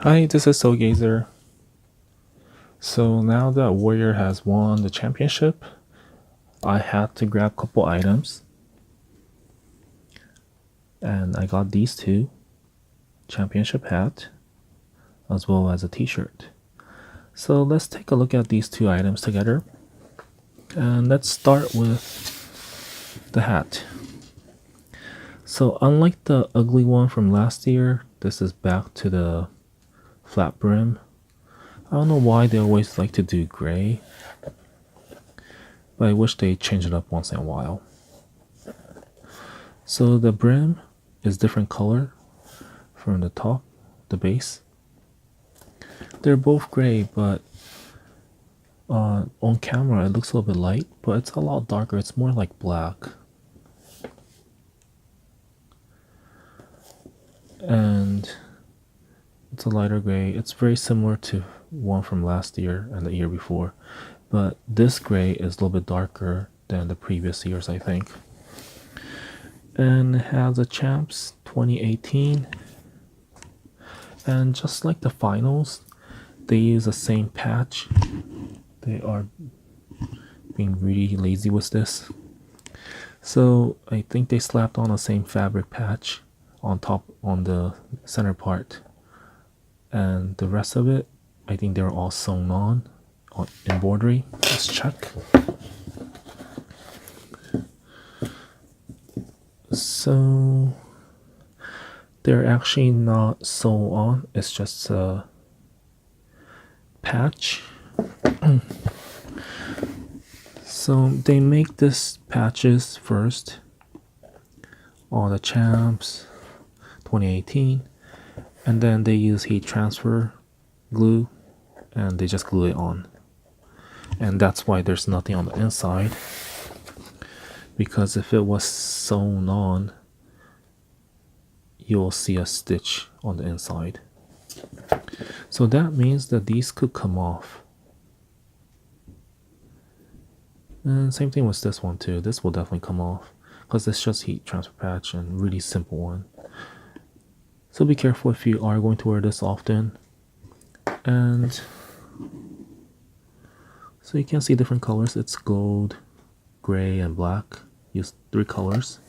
Hi, this is Soulgazer. So now that Warrior has won the championship, I had to grab a couple items. And I got these two, championship hat, as well as a t-shirt. So let's take a look at these two items together. And let's start with the hat. So unlike the ugly one from last year, this is back to the flat brim. I don't know why they always like to do gray, but I wish they change it up once in a while. So the brim is different color from the top, the base. They're both gray, but on camera it looks a little bit light, but it's a lot darker. It's more like black. And it's a lighter gray. It's very similar to one from last year and the year before, but this gray is a little bit darker than the previous years, I think. And it has a Champs 2018, and just like the finals, they use the same patch. They are being really lazy with this, so I think they slapped on the same fabric patch on top, on the center part, and the rest of it I think they're all sewn on embroidery. Let's check. So they're actually not sewn on, it's just a patch. So they make this patches first on the Champs 2018, and then they use heat transfer glue and they just glue it on, and that's why there's nothing on the inside, because if it was sewn on you'll see a stitch on the inside. So that means that these could come off. And same thing with this one too. This will definitely come off because it's just heat transfer patch and really simple one. So be careful if you are going to wear this often. And so you can see different colors. It's gold, gray, and black. Use 3 colors.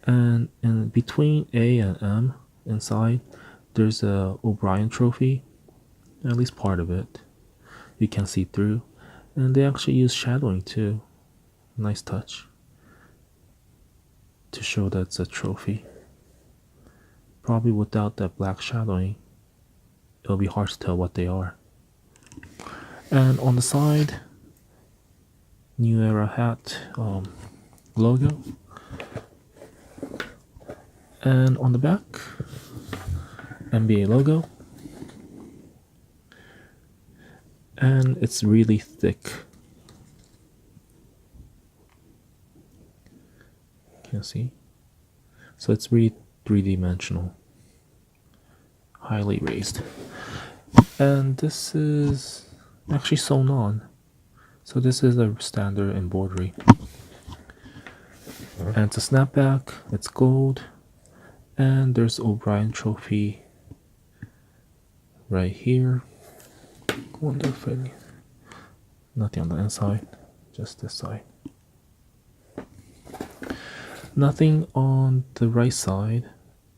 And in between A and M inside, there's a O'Brien trophy, at least part of it. You can see through. And they actually use shadowing too. Nice touch to show that it's a trophy. Probably without that black shadowing, it'll be hard to tell what they are. And on the side, New Era Hat logo. And on the back, NBA logo. And it's really thick. Can you see? So it's really 3-dimensional, highly raised. And this is actually sewn on. So this is a standard embroidery. And it's a snapback, it's gold. And there's O'Brien trophy right here. Wonder if any, nothing on the inside, just this side. Nothing on the right side,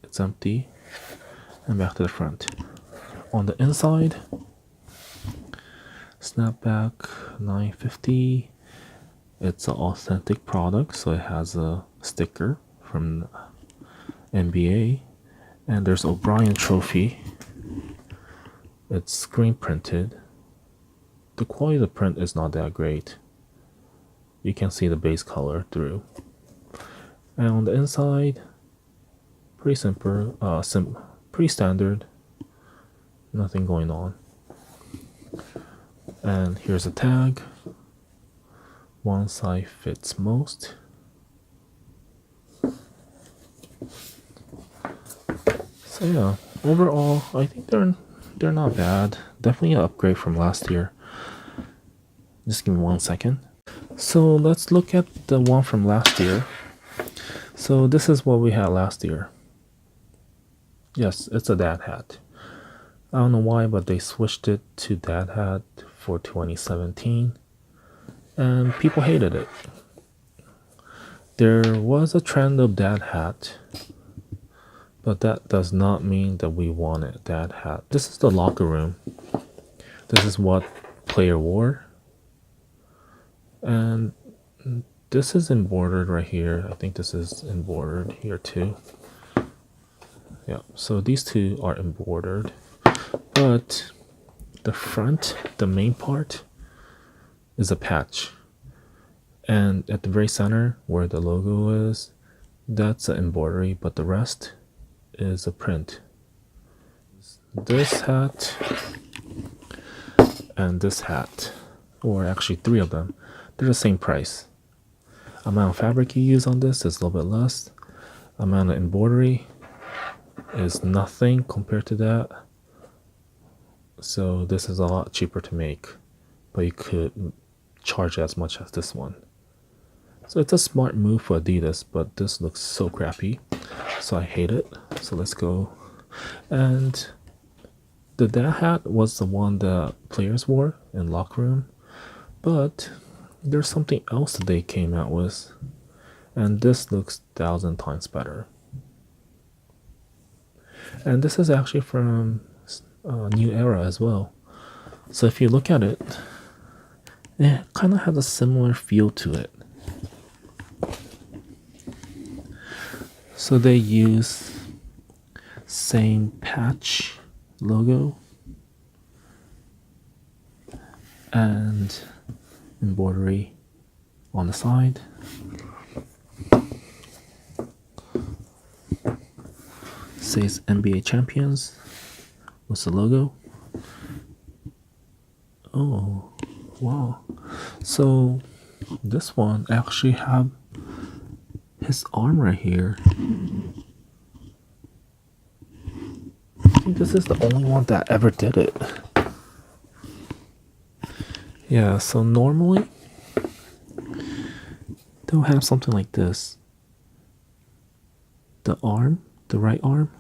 it's empty. And back to the front. On the inside, snapback 950. It's an authentic product, so it has a sticker from NBA, and there's O'Brien trophy. It's screen printed. The quality of the print is not that great. You can see the base color through. And on the inside, pretty simple, pretty standard. Nothing going on. And here's a tag. One size fits most. So yeah, overall, I think they're not bad. Definitely an upgrade from last year. Just give me 1 second. So let's look at the one from last year. So this is what we had last year. Yes, it's a dad hat. I don't know why, but they switched it to that hat for 2017, and people hated it. There was a trend of that hat, but that does not mean that we wanted that hat. This is the locker room. This is what player wore, and this is embroidered right here. I think this is embroidered here too. Yeah, so these two are embroidered, but the front, the main part, is a patch. And at the very center where the logo is, that's an embroidery, but the rest is a print. This hat and this hat, or actually three of them, they're the same price. Amount of fabric you use on this is a little bit less. Amount of embroidery is nothing compared to that. So this is a lot cheaper to make, but you could charge as much as this one. So it's a smart move for Adidas, but this looks so crappy, so I hate it. So let's go. And that hat was the one that players wore in locker room, but there's something else that they came out with, and this looks 1,000 times better. And this is actually from New Era as well. So if you look at it, it kind of has a similar feel to it. So they use same patch logo and embroidery on the side. Says NBA champions with the logo. Oh wow, so this one actually have his arm right here. I think this is the only one that ever did it. Yeah, so normally they'll have something like this. The arm, the right arm,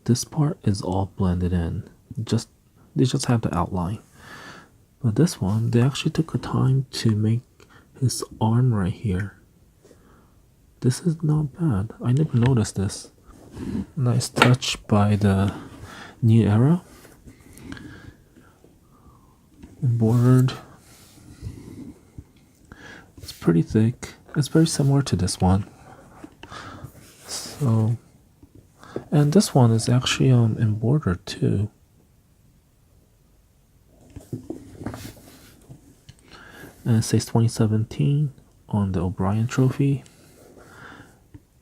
this part is all blended in. They just have the outline. But this one, they actually took the time to make his arm right here. This is not bad. I never noticed this. Nice touch by the New Era. Embroidered. It's pretty thick. It's very similar to this one. So, and this one is actually embroidered too. And it says 2017 on the O'Brien trophy.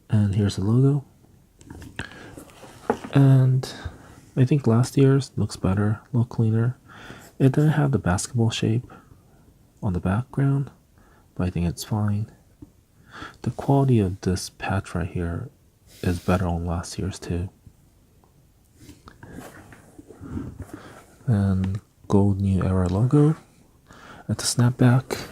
And here's the logo. And I think last year's looks better, a little cleaner. It didn't have the basketball shape on the background, but I think it's fine. The quality of this patch right here is better on last year's too. And gold New Era logo at the snapback.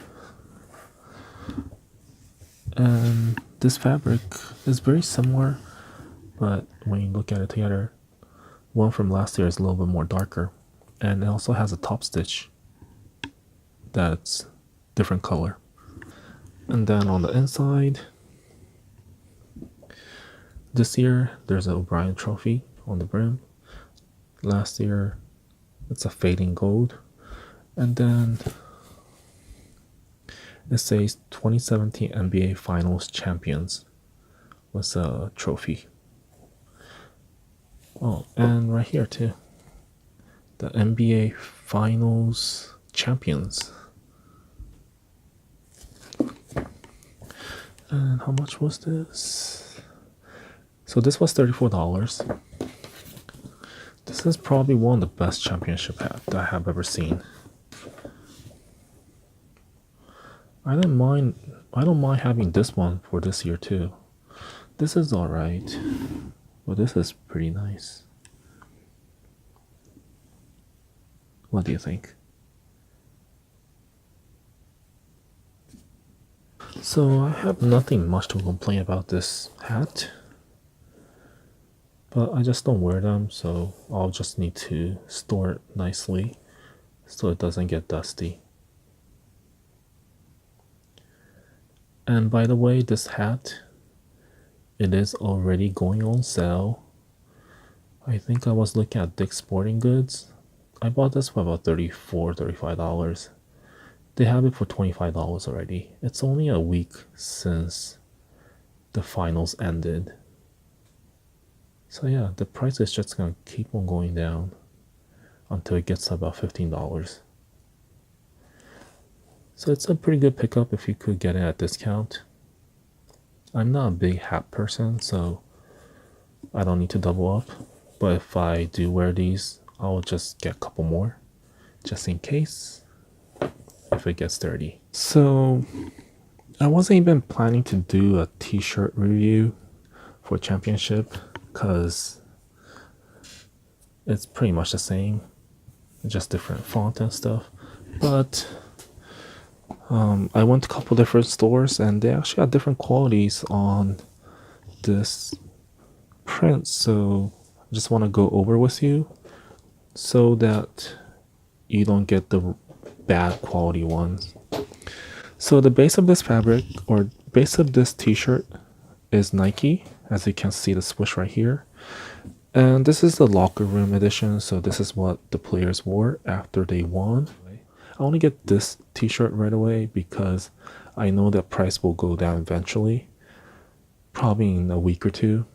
And this fabric is very similar, but when you look at it together, one from last year is a little bit more darker, and it also has a top stitch that's different color. And then on the inside, this year there's an O'Brien trophy on the brim. Last year it's a fading gold, and then it says 2017 NBA Finals Champions was a trophy. Oh, and right here too, the NBA Finals Champions. And how much was this? So this was $34. This is probably one of the best championship hats that I have ever seen. I don't mind having this one for this year too. This is alright, but this is pretty nice. What do you think? So I have nothing much to complain about this hat, but I just don't wear them, so I'll just need to store it nicely so it doesn't get dusty. And by the way, this hat, it is already going on sale. I think I was looking at Dick's Sporting Goods. I bought this for about $34, $35. They have it for $25 already. It's only a week since the finals ended. So yeah, the price is just gonna keep on going down until it gets to about $15. So it's a pretty good pickup if you could get it at discount. I'm not a big hat person, so I don't need to double up. But if I do wear these, I'll just get a couple more, just in case, if it gets dirty. So I wasn't even planning to do a t-shirt review for championship because it's pretty much the same, just different font and stuff. But I went to a couple different stores and they actually got different qualities on this print, so I just want to go over with you so that you don't get the bad quality ones. So the base of this fabric, or base of this t-shirt, is Nike, as you can see the swoosh right here. And this is the locker room edition, so this is what the players wore after they won. I only get this t-shirt right away because I know that price will go down eventually, probably in a week or two.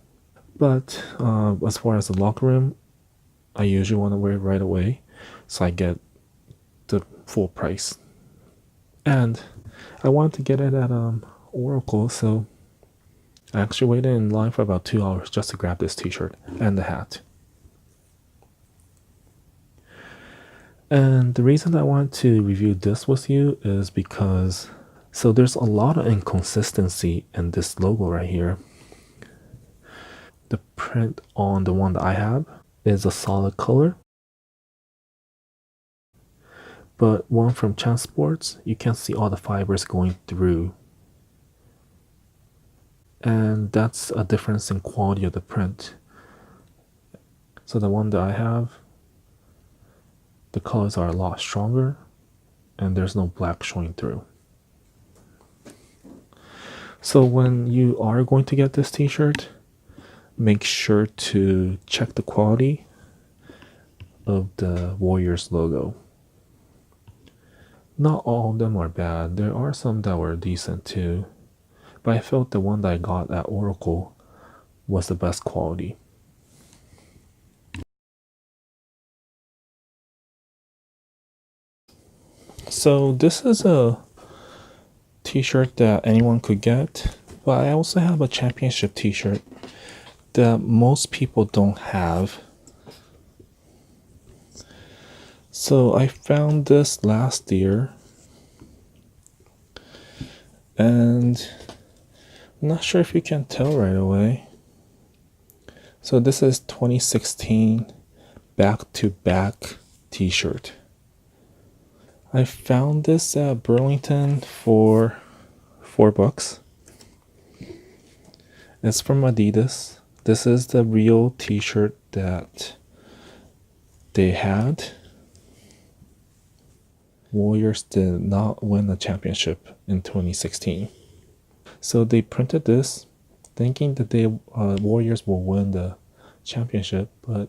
But as far as the locker room, I usually want to wear it right away, so I get the full price. And I wanted to get it at Oracle, so I actually waited in line for about 2 hours just to grab this t-shirt and the hat. And the reason I want to review this with you is because, so there's a lot of inconsistency in this logo right here. The print on the one that I have is a solid color, but one from Champ Sports, you can see all the fibers going through. And that's a difference in quality of the print. So the one that I have, the colors are a lot stronger and there's no black showing through. So when you are going to get this t-shirt, make sure to check the quality of the Warriors logo. Not all of them are bad. There are some that were decent too, but I felt the one that I got at Oracle was the best quality. So this is a t-shirt that anyone could get, but I also have a championship t-shirt that most people don't have. So I found this last year and I'm not sure if you can tell right away. So this is 2016 back-to-back t-shirt. I found this at Burlington for $4. It's from Adidas. This is the real t-shirt that they had. Warriors did not win the championship in 2016. So they printed this thinking that the Warriors will win the championship, but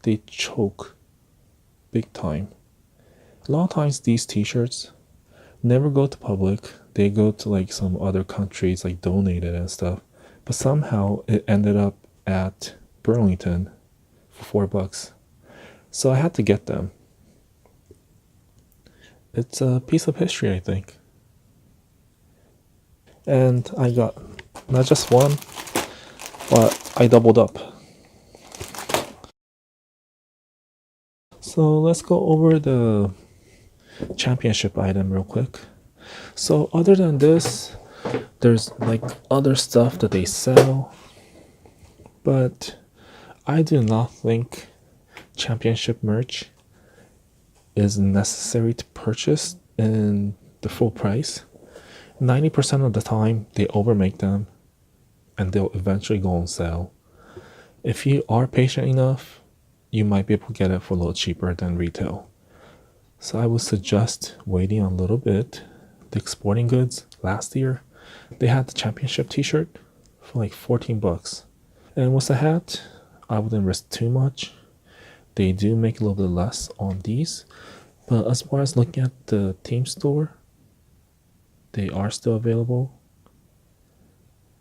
they choke big time. A lot of times these t-shirts never go to public. They go to like some other countries, like donated and stuff. But somehow it ended up at Burlington for $4. So I had to get them. It's a piece of history, I think. And I got not just one, but I doubled up. So let's go over the championship item real quick. So other than this, there's like other stuff that they sell, but I do not think championship merch is necessary to purchase in the full price. 90% of the time they overmake them and they'll eventually go on sale. If you are patient enough, you might be able to get it for a little cheaper than retail. So I would suggest waiting a little bit. Dick's Sporting Goods last year, they had the championship t-shirt for like 14 bucks. And with the hat, I wouldn't risk too much. They do make a little bit less on these. But as far as looking at the team store, they are still available.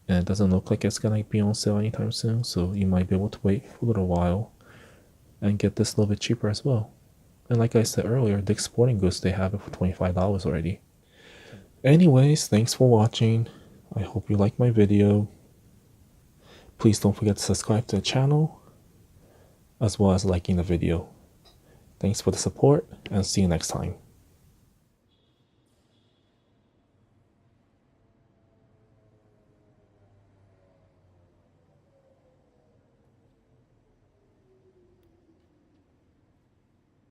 And it doesn't look like it's gonna be on sale anytime soon, so you might be able to wait for a little while and get this a little bit cheaper as well. And like I said earlier, Dick's Sporting Goods, they have it for $25 already. Anyways, thanks for watching. I hope you liked my video. Please don't forget to subscribe to the channel, as well as liking the video. Thanks for the support, and see you next time.